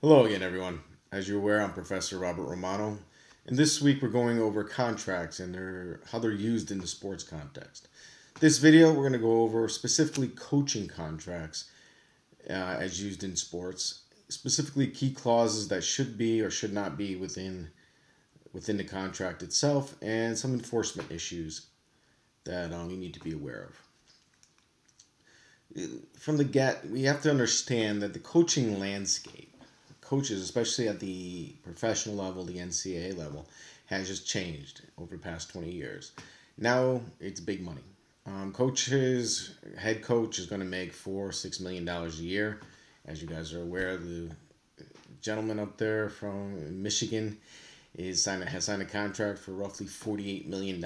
Hello again, everyone. As you're aware, I'm Professor Robert Romano, and this week we're going over contracts and how they're used in the sports context. This video, we're going to go over specifically coaching contracts as used in sports, specifically key clauses that should be or should not be within the contract itself, and some enforcement issues that you need to be aware of. From the get, we have to understand that the coaching landscape, coaches, especially at the professional level, the NCAA level, has just changed over the past 20 years. Now it's big money. Head coach is going to make $4-6 million a year. As you guys are aware, the gentleman up there from Michigan has signed a contract for roughly $48 million.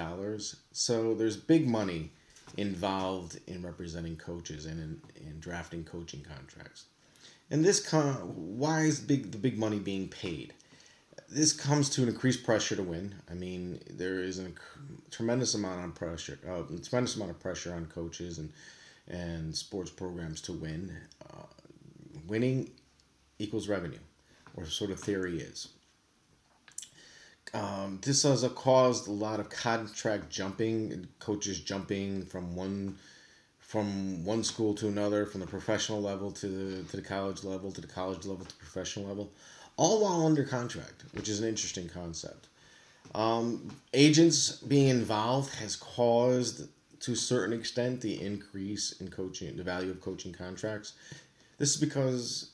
So there's big money involved in representing coaches and in drafting coaching contracts. And why is the big money being paid? This comes to an increased pressure to win. I mean, there is a tremendous amount of pressure on coaches and sports programs to win. Winning equals revenue, or sort of theory is. This has caused a lot of contract jumping, coaches jumping from one school to another, from the professional level to the college level, to the college level to professional level, all while under contract, which is an interesting concept. Agents being involved has caused, to a certain extent, the increase in coaching, the value of coaching contracts. This is because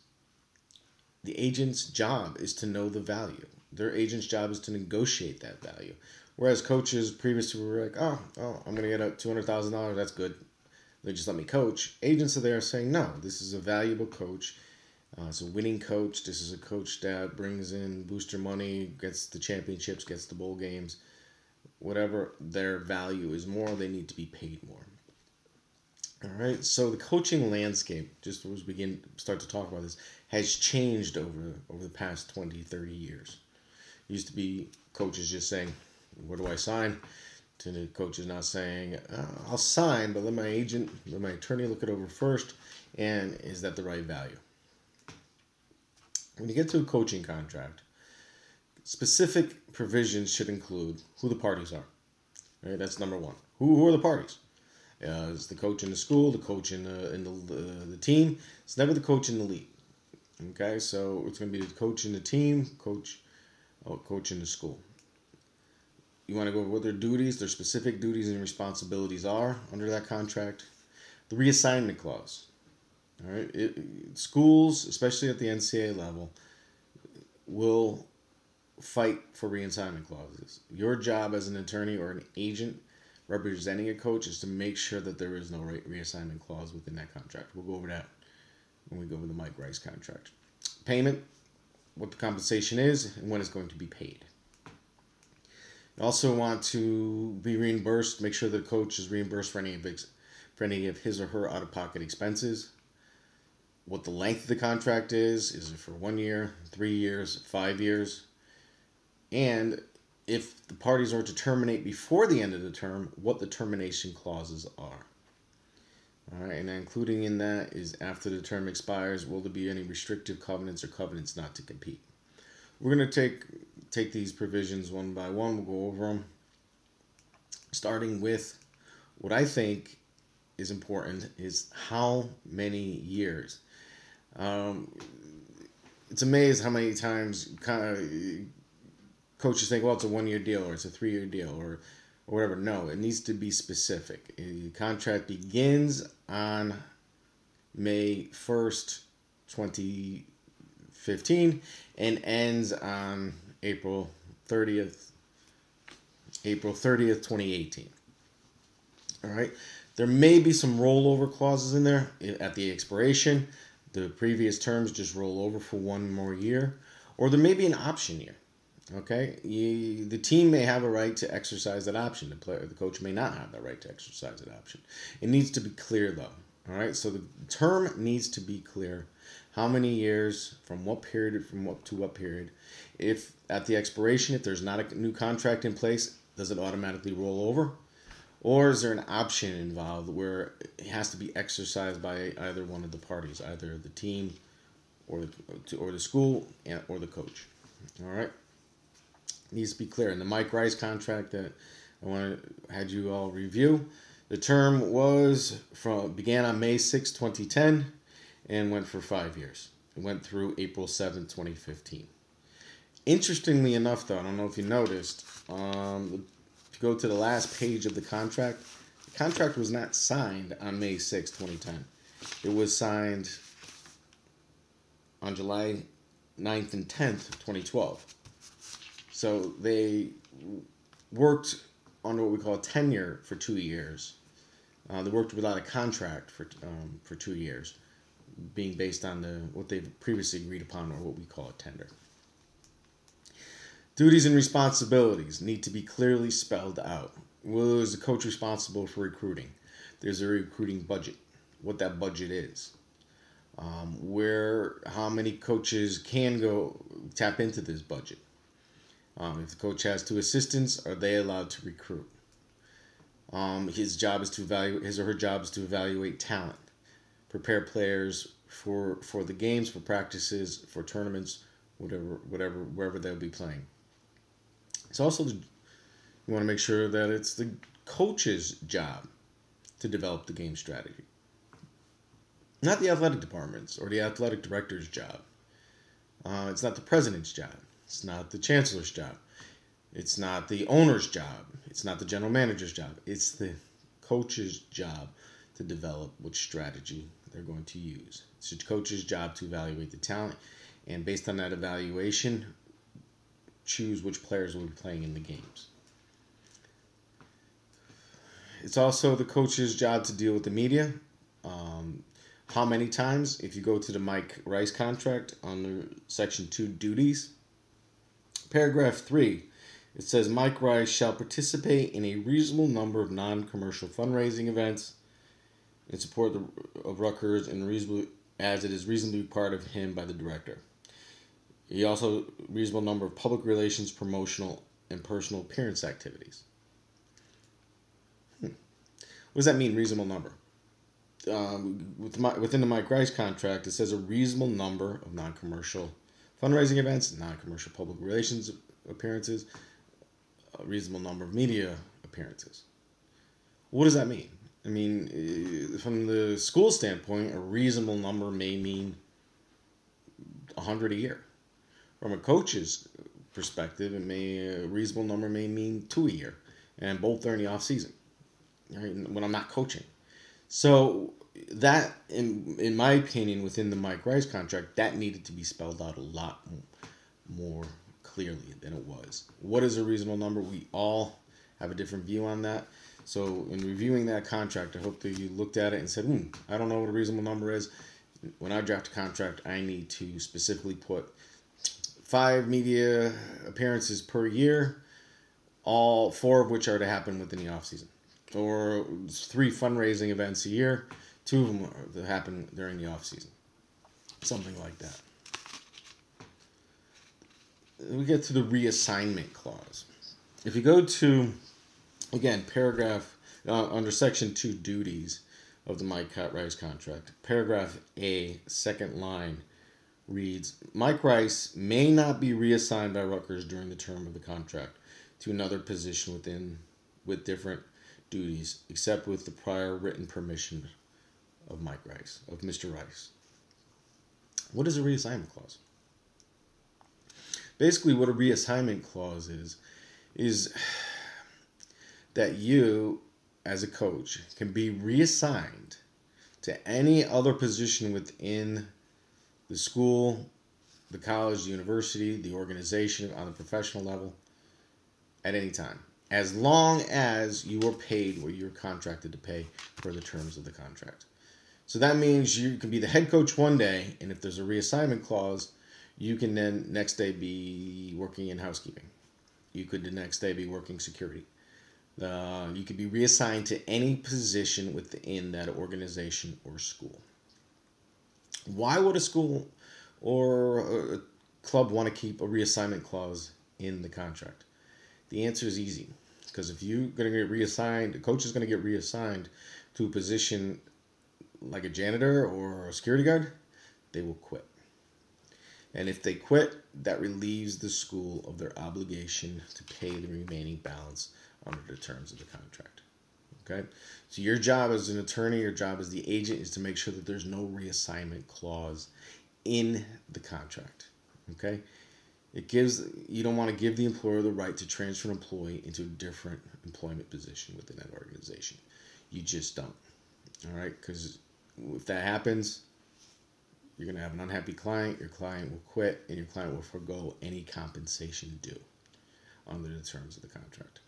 the agent's job is to know the value. Their agent's job is to negotiate that value. Whereas coaches previously were like, oh, I'm going to get $200,000, that's good. They just let me coach. Agents are there saying, no, this is a valuable coach. It's a winning coach. This is a coach that brings in booster money, gets the championships, gets the bowl games. Whatever their value is more, they need to be paid more. All right, so the coaching landscape, just as we start to talk about this, has changed over the past 20, 30 years. It used to be coaches just saying, where do I sign? To the coaches now saying, I'll sign, but let my attorney look it over first, and is that the right value? When you get to a coaching contract, specific provisions should include who the parties are. Right, that's number one. Who are the parties? It's the coach in the school, the coach in the team. It's never the coach in the league. Okay, so it's going to be the coach in the team, coach in the school. You want to go over what their specific duties and responsibilities are under that contract. The reassignment clause. All right, schools, especially at the NCAA level, will fight for reassignment clauses. Your job as an attorney or an agent representing a coach is to make sure that there is no reassignment clause within that contract. We'll go over that when we go over the Mike Rice contract. Payment, what the compensation is, and when it's going to be paid. You also want to be reimbursed. Make sure the coach is reimbursed for any of his or her out-of-pocket expenses. What the length of the contract is it for 1 year, 3 years, 5 years? And if the parties are to terminate before the end of the term, what the termination clauses are. All right, and including in that is after the term expires, will there be any restrictive covenants or covenants not to compete? We're going to take these provisions one by one. We'll go over them, starting with what I think is important is how many years. It's amazing how many times coaches think, well, it's a 1 year deal or it's a 3 year deal or whatever. No, it needs to be specific. The contract begins on May 1st, 2015 and ends on April 30th, 2018. All right. There may be some rollover clauses in there at the expiration. The previous terms just roll over for 1 more year, or there may be an option year. Okay, the team may have a right to exercise that option. The coach may not have the right to exercise that option. It needs to be clear, though. All right, so the term needs to be clear. How many years, from what period, to what period? If at the expiration, if there's not a new contract in place, does it automatically roll over? Or is there an option involved where it has to be exercised by either one of the parties, either the team or the school or the coach. All right, needs to be clear. In the Mike Rice contract that had you all review, the term began on May 6, 2010, and went for 5 years. It went through April 7th, 2015. Interestingly enough, though, I don't know if you noticed, if you go to the last page of the contract was not signed on May 6, 2010. It was signed on July 9th and 10th, 2012. So they worked under what we call a tenure for 2 years. They worked without a contract for 2 years, being based on what they've previously agreed upon, or what we call a tender. Duties and responsibilities need to be clearly spelled out. Well, is the coach responsible for recruiting? There's a recruiting budget. What that budget is. How many coaches can go tap into this budget? If the coach has 2 assistants, are they allowed to recruit? His or her job is to evaluate talent, prepare players for the games, for practices, for tournaments, wherever they'll be playing. It's also you want to make sure that it's the coach's job to develop the game strategy, not the athletic department's or the athletic director's job. It's not the president's job. It's not the chancellor's job. It's not the owner's job. It's not the general manager's job. It's the coach's job to develop which strategy they're going to use. It's the coach's job to evaluate the talent, and based on that evaluation, choose which players will be playing in the games. It's also the coach's job to deal with the media. How many times? If you go to the Mike Rice contract under Section 2 duties, paragraph 3, it says Mike Rice shall participate in a reasonable number of non-commercial fundraising events in support of Rutgers as it is reasonably part of him by the director. He also reasonable number of public relations, promotional, and personal appearance activities. What does that mean, reasonable number? Within the Mike Rice contract, it says a reasonable number of non-commercial fundraising events, non-commercial public relations appearances, a reasonable number of media appearances. What does that mean? I mean, from the school standpoint, a reasonable number may mean 100 a year. From a coach's perspective, a reasonable number may mean 2 a year, and both are in the off season, right, when I'm not coaching. So that, in my opinion, within the Mike Rice contract, that needed to be spelled out a lot more clearly than it was. What is a reasonable number? We all have a different view on that. So in reviewing that contract, I hope that you looked at it and said, I don't know what a reasonable number is. When I draft a contract, I need to specifically put 5 media appearances per year, all 4 of which are to happen within the off season. Or 3 fundraising events a year, 2 of them are to happen during the off season. Something like that. We get to the reassignment clause. If you go to, again, paragraph under Section 2 duties of the Mike Rice contract, paragraph A, second line, reads, Mike Rice may not be reassigned by Rutgers during the term of the contract to another position with different duties, except with the prior written permission of Mr. Rice. What is a reassignment clause? Basically, what a reassignment clause is that you, as a coach, can be reassigned to any other position within the school, the college, the university, the organization on the professional level at any time, as long as you are paid what you're contracted to pay for the terms of the contract. So that means you can be the head coach one day, and if there's a reassignment clause, you can then next day be working in housekeeping. You could the next day be working security. You could be reassigned to any position within that organization or school. Why would a school or a club want to keep a reassignment clause in the contract? The answer is easy. Because if you're going to get reassigned, the coach is going to get reassigned to a position like a janitor or a security guard, they will quit. And if they quit, that relieves the school of their obligation to pay the remaining balance under the terms of the contract. Okay? So your job as an attorney, your job as the agent is to make sure that there's no reassignment clause in the contract. Okay? You don't want to give the employer the right to transfer an employee into a different employment position within that organization. You just don't. All right? Because if that happens, you're going to have an unhappy client, your client will quit, and your client will forego any compensation due under the terms of the contract.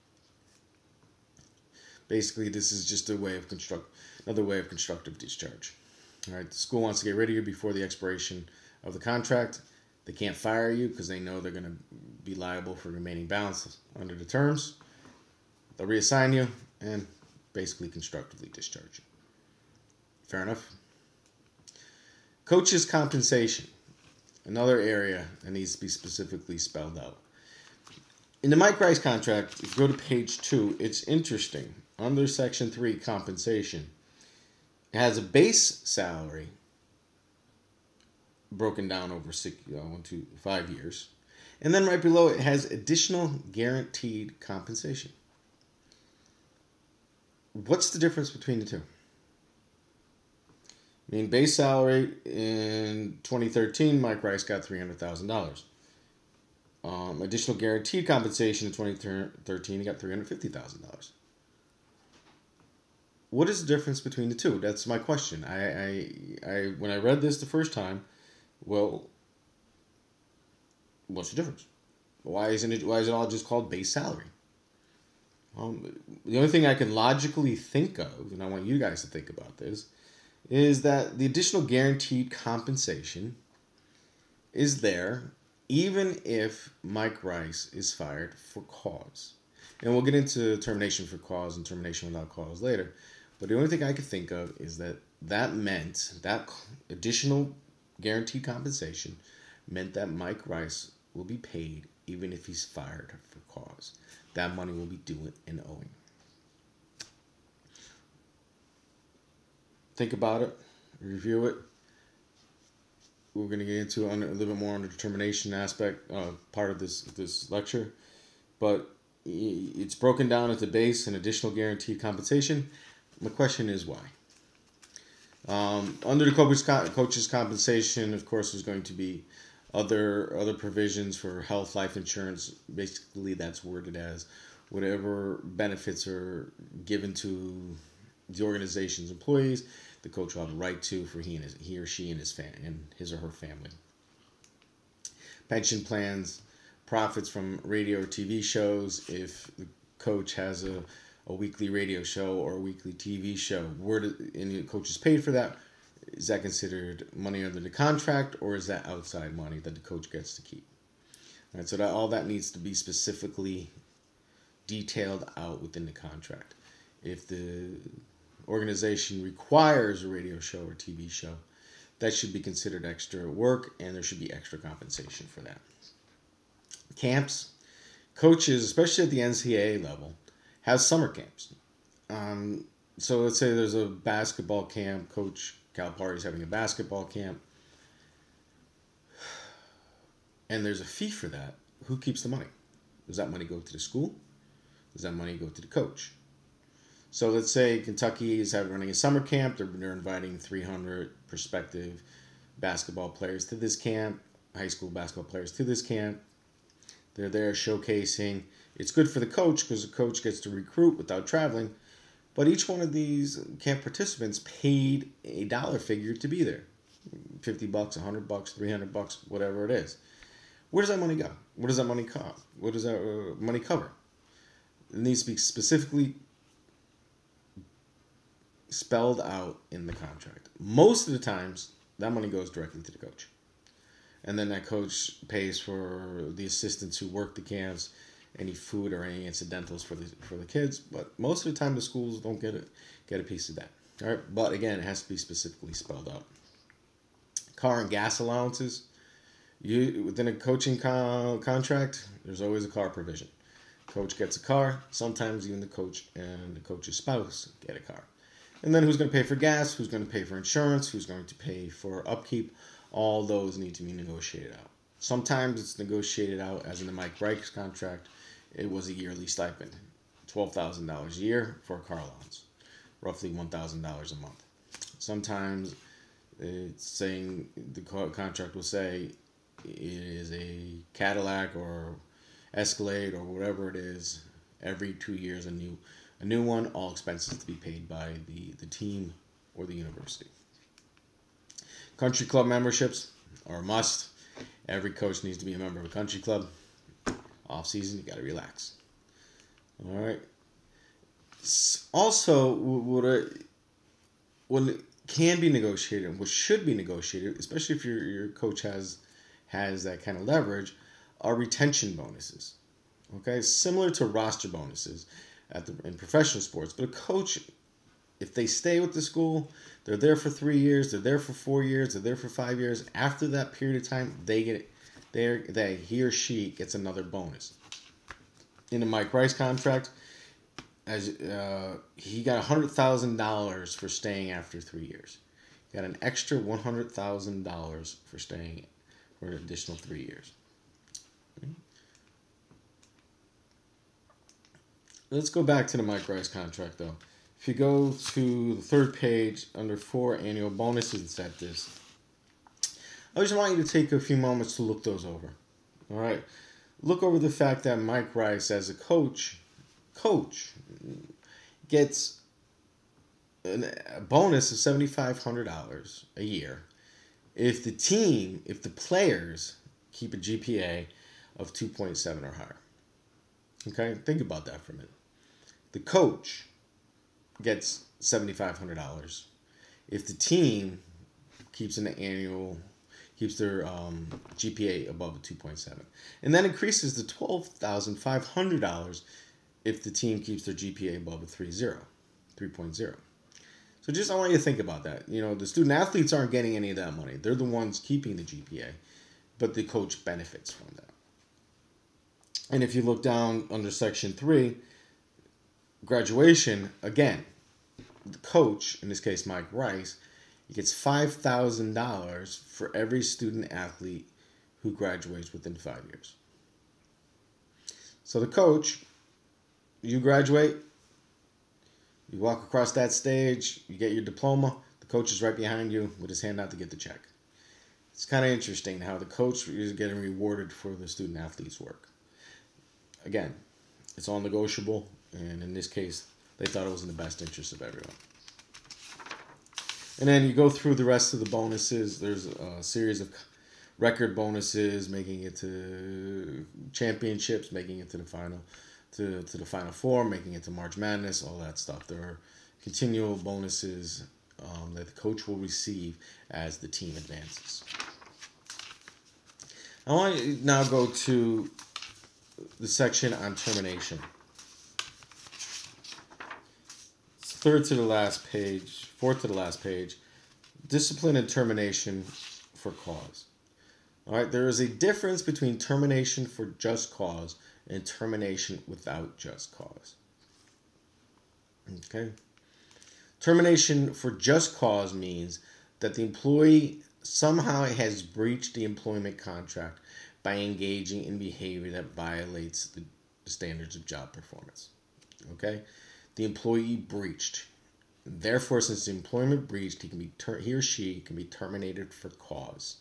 Basically, this is just another way of constructive discharge. All right, the school wants to get rid of you before the expiration of the contract. They can't fire you because they know they're going to be liable for remaining balance under the terms. They'll reassign you and basically constructively discharge you. Fair enough? Coaches' compensation, another area that needs to be specifically spelled out. In the Mike Rice contract, if you go to page 2, it's interesting. Under section 3, compensation, it has a base salary broken down over 5 years. And then right below it has additional guaranteed compensation. What's the difference between the two? I mean, base salary in 2013, Mike Rice got $300,000. Additional guaranteed compensation in 2013, he got $350,000. What is the difference between the two? That's my question. I when I read this the first time, well, what's the difference? Why is it all just called base salary? The only thing I can logically think of, and I want you guys to think about this, is that the additional guaranteed compensation is there even if Mike Rice is fired for cause. And we'll get into termination for cause and termination without cause later. But the only thing I could think of is that meant that additional guaranteed compensation meant that Mike Rice will be paid even if he's fired for cause. That money will be due and owing. Think about it, review it. We're going to get into a little bit more on the determination aspect, part of this lecture. But it's broken down at the base and additional guaranteed compensation. My question is why? Under the coach's compensation, of course, there's going to be other provisions for health, life insurance. Basically, that's worded as whatever benefits are given to the organization's employees, the coach will have a right to for he or she and his or her family. Pension plans, profits from radio or TV shows. If the coach has a weekly radio show or a weekly TV show, and the coach is paid for that, is that considered money under the contract, or is that outside money that the coach gets to keep? All right, so all that needs to be specifically detailed out within the contract. If the organization requires a radio show or TV show, that should be considered extra work, and there should be extra compensation for that. Camps, coaches, especially at the NCAA level, have summer camps. So let's say there's a basketball camp. Coach Calipari's having a basketball camp, and there's a fee for that. Who keeps the money? Does that money go to the school? Does that money go to the coach? So let's say Kentucky is running a summer camp. They're inviting 300 prospective basketball players to this camp, high school basketball players to this camp. They're there showcasing. It's good for the coach because the coach gets to recruit without traveling. But each one of these camp participants paid a dollar figure to be there. $50, $100, $300, whatever it is. Where does that money go? What does that money cost? What does that money cover? It needs to be specifically spelled out in the contract. Most of the times, that money goes directly to the coach. And then that coach pays for the assistants who work the camps, any food or any incidentals for the kids. But most of the time, the schools don't get a piece of that. All right, but again, it has to be specifically spelled out. Car and gas allowances. Within a coaching contract, there's always a car provision. Coach gets a car. Sometimes even the coach and the coach's spouse get a car. And then who's going to pay for gas? Who's going to pay for insurance? Who's going to pay for upkeep? All those need to be negotiated out. Sometimes it's negotiated out, as in the Mike Rice contract. It was a yearly stipend, $12,000 a year for a car allowance, roughly $1,000 a month. Sometimes it's saying the contract will say it is a Cadillac or Escalade or whatever it is. Every 2 years, a new one. All expenses to be paid by the team or the university. Country club memberships are a must. Every coach needs to be a member of a country club. Off season, you got to relax. All right. Also, what can be negotiated, what should be negotiated, especially if your coach has that kind of leverage, are retention bonuses. Okay, similar to roster bonuses in professional sports. But a coach, if they stay with the school, they're there for 3 years, they're there for 4 years, they're there for 5 years. After that period of time, he or she gets another bonus. In the Mike Rice contract, he got $100,000 for staying after 3 years. He got an extra $100,000 for staying for an additional 3 years. Let's go back to the Mike Rice contract, though. If you go to the third page under 4 annual bonuses, it's at this. I just want you to take a few moments to look those over. All right, look over the fact that Mike Rice, as a coach gets a bonus of $7,500 a year if the players keep a GPA of 2.7 or higher. Okay, think about that for a minute. The coach gets $7,500 if the team keeps their GPA above a 2.7, and that increases to $12,500 if the team keeps their GPA above a 3.0. So I want you to think about that. The student athletes aren't getting any of that money. They're the ones keeping the GPA, but the coach benefits from that. And if you look down under section 3, graduation, again, the coach, in this case Mike Rice, he gets $5,000 for every student athlete who graduates within 5 years. So the coach, you graduate, you walk across that stage, you get your diploma, the coach is right behind you with his hand out to get the check. It's kind of interesting how the coach is getting rewarded for the student athlete's work. Again, it's all negotiable, and in this case, they thought it was in the best interest of everyone. And then you go through the rest of the bonuses. There's a series of record bonuses, making it to championships, making it to the final, to the Final Four, making it to March Madness, all that stuff. There are continual bonuses that the coach will receive as the team advances. I want to now go to the section on termination. Fourth to the last page, discipline and termination for cause. All right, there is a difference between termination for just cause and termination without just cause. Okay. Termination for just cause means that the employee somehow has breached the employment contract by engaging in behavior that violates the standards of job performance. Okay? The employee breached. Therefore, since the employment breached, he or she can be terminated for cause.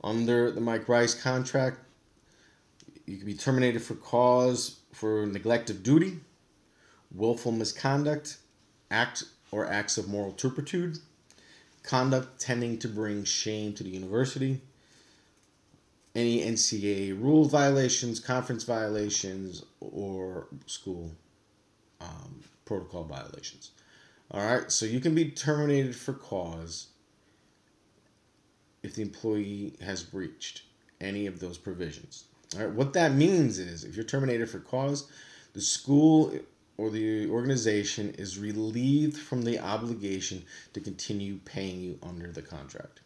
Under the Mike Rice contract, you can be terminated for cause for neglect of duty, willful misconduct, acts of moral turpitude, conduct tending to bring shame to the university, any NCAA rule violations, conference violations, or school protocol violations. All right, so you can be terminated for cause if the employee has breached any of those provisions. All right, what that means is if you're terminated for cause, the school or the organization is relieved from the obligation to continue paying you under the contract.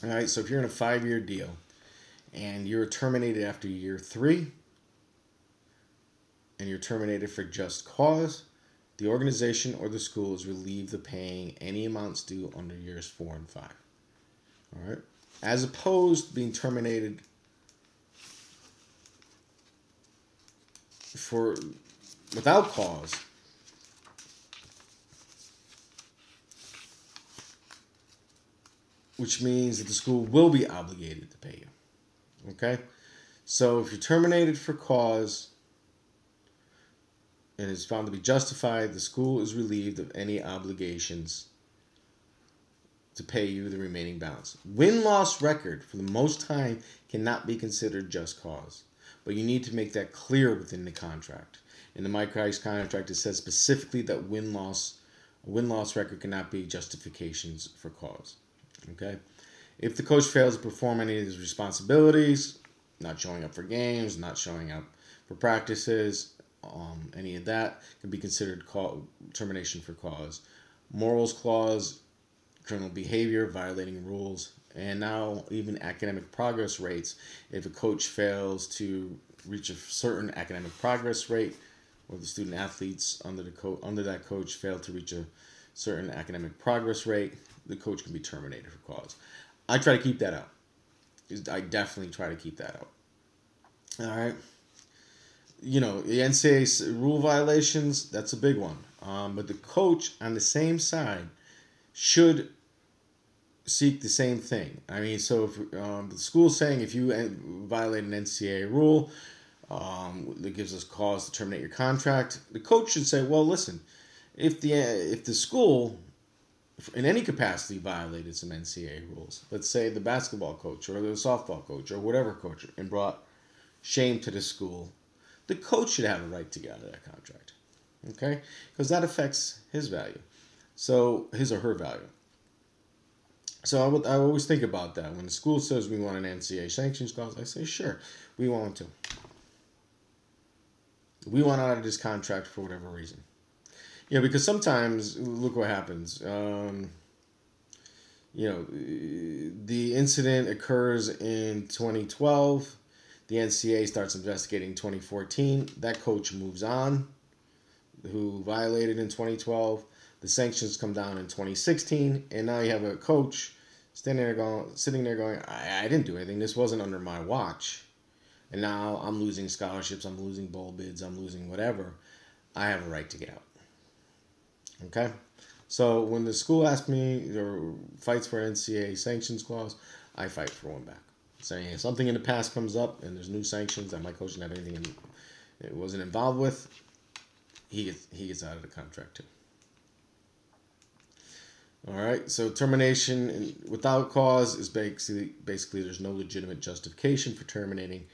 All right, so if you're in a 5-year deal and you're terminated after year 3 and you're terminated for just cause, the organization or the school is relieved of paying any amounts due under years 4 and 5. All right. as opposed to being terminated for without cause, which means that the school will be obligated to pay you. Okay? So if you're terminated for cause and is found to be justified, the school is relieved of any obligations to pay you the remaining balance. Win-loss record, for the most time, cannot be considered just cause. But you need to make that clear within the contract. In the Mike Rice contract, it says specifically that win-loss record cannot be justifications for cause. Okay? If the coach fails to perform any of his responsibilities, not showing up for games, not showing up for practices, any of that can be considered termination for cause. Morals clause, criminal behavior, violating rules, and now even academic progress rates. If a coach fails to reach a certain academic progress rate, or the student athletes under that coach fail to reach a certain academic progress rate, the coach can be terminated for cause. I try to keep that out. I definitely try to keep that out. All right. The NCAA rule violations, that's a big one. But the coach on the same side should seek the same thing. I mean, so if the school's saying if you violate an NCAA rule that gives us cause to terminate your contract, the coach should say, well, listen, if the school in any capacity violated some NCAA rules, let's say the basketball coach or the softball coach or whatever coach, and brought shame to the school, the coach should have a right to get out of that contract. Okay? Because that affects his value. So, his or her value. So I always think about that. When the school says we want an NCAA sanctions clause, I say, sure, we want to. We want out of this contract for whatever reason. Because sometimes, look what happens. The incident occurs in 2012. The NCAA starts investigating 2014. That coach moves on, who violated in 2012. The sanctions come down in 2016, and now you have a coach sitting there going, I didn't do anything. This wasn't under my watch. And now I'm losing scholarships, I'm losing bowl bids, I'm losing whatever. I have a right to get out. Okay? So when the school asks me or fights for an NCAA sanctions clause, I fight for one back. Saying if something in the past comes up and there's new sanctions that my coach didn't have anything it wasn't involved with, he gets out of the contract too. All right, so termination without cause is basically there's no legitimate justification for terminating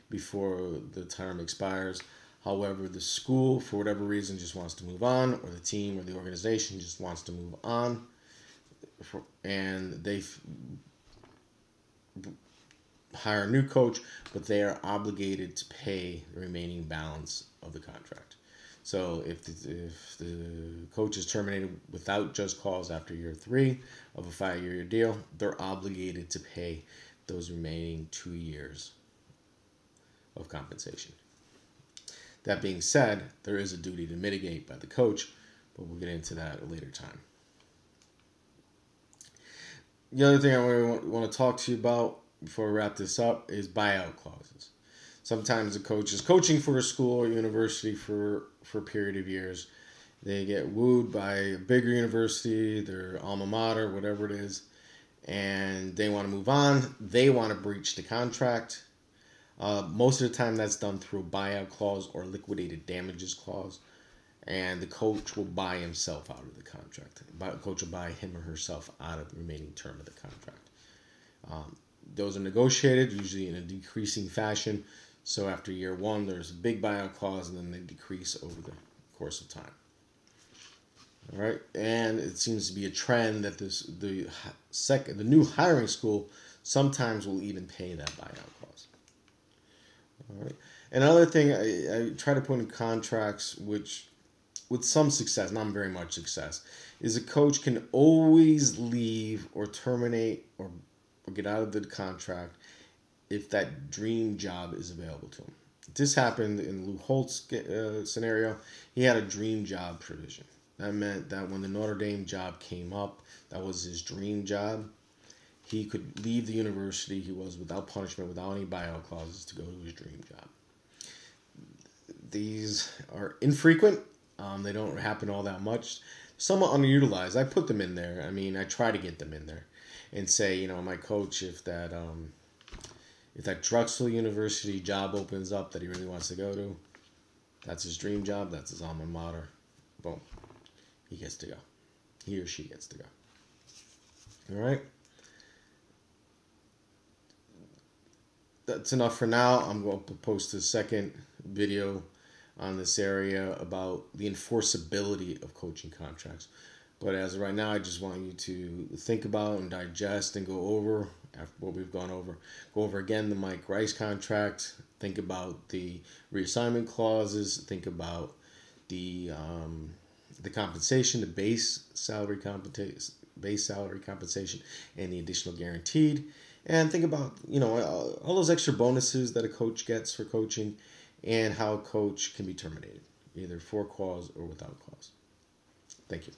before the term expires. However, the school, for whatever reason, just wants to move on, or the team or the organization just wants to move on, and they hire a new coach, but they are obligated to pay the remaining balance of the contract. So if the coach is terminated without just cause after year 3 of a 5-year deal, they're obligated to pay those remaining 2 years of compensation. That being said, there is a duty to mitigate by the coach, but we'll get into that at a later time. The other thing I want to talk to you about before we wrap this up is buyout clauses. Sometimes the coach is coaching for a school or university for a period of years. They get wooed by a bigger university, their alma mater, whatever it is, and they want to move on. They want to breach the contract. Most of the time that's done through a buyout clause or liquidated damages clause, and the coach will buy himself out of the contract. The coach will buy him or herself out of the remaining term of the contract. Those are negotiated, usually in a decreasing fashion. So after year 1, there's a big buyout clause, and then they decrease over the course of time. All right, and it seems to be a trend that the new hiring school sometimes will even pay that buyout clause. All right, another thing I try to put in contracts, which with some success, not very much success, is a coach can always leave or terminate or get out of the contract if that dream job is available to him. This happened in Lou Holt's scenario. He had a dream job provision. That meant that when the Notre Dame job came up, that was his dream job. he could leave the university he was without punishment, without any buyout clauses, to go to his dream job. These are infrequent. They don't happen all that much. Somewhat underutilized. I put them in there. I mean, I try to get them in there and say, you know, my coach, if that Drexel University job opens up that he really wants to go to, that's his dream job. That's his alma mater. Boom. He gets to go. He or she gets to go. All right. That's enough for now. I'm going to post a second video on this area about the enforceability of coaching contracts. But as of right now, I just want you to think about and digest and go over, after what we've gone over, go over again the Mike Rice contract, think about the reassignment clauses, think about the compensation, the base salary compensation, and the additional guaranteed. And think about, you know, all those extra bonuses that a coach gets for coaching and how a coach can be terminated, either for cause or without cause. Thank you.